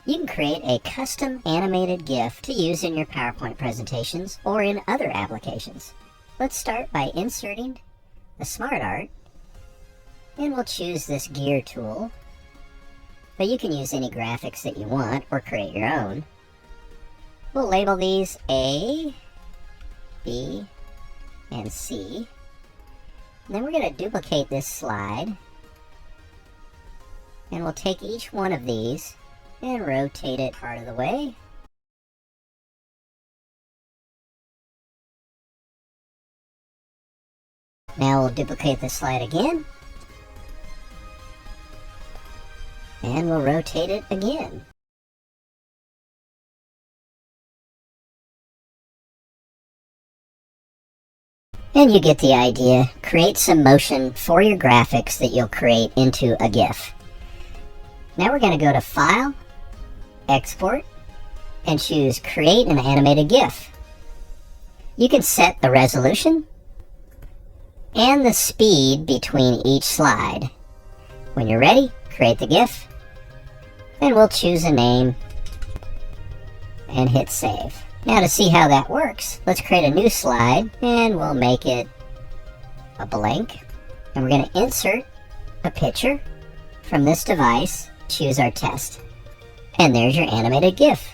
You can create a custom animated GIF to use in your PowerPoint presentations or in other applications. Let's start by inserting the Smart Art, and we'll choose this gear tool, but you can use any graphics that you want or create your own. We'll label these A, B, and C. And then we're going to duplicate this slide, and we'll take each one of these and rotate it part of the way. Now we'll duplicate the slide again, and we'll rotate it again. And you get the idea. Create some motion for your graphics that you'll create into a GIF. Now we're going to go to File, Export, and choose Create an Animated GIF. You can set the resolution and the speed between each slide. When you're ready, create the GIF, and we'll choose a name and hit Save. Now to see how that works, let's create a new slide, and we'll make it a blank. And we're going to insert a picture from this device, choose our test. And there's your animated GIF.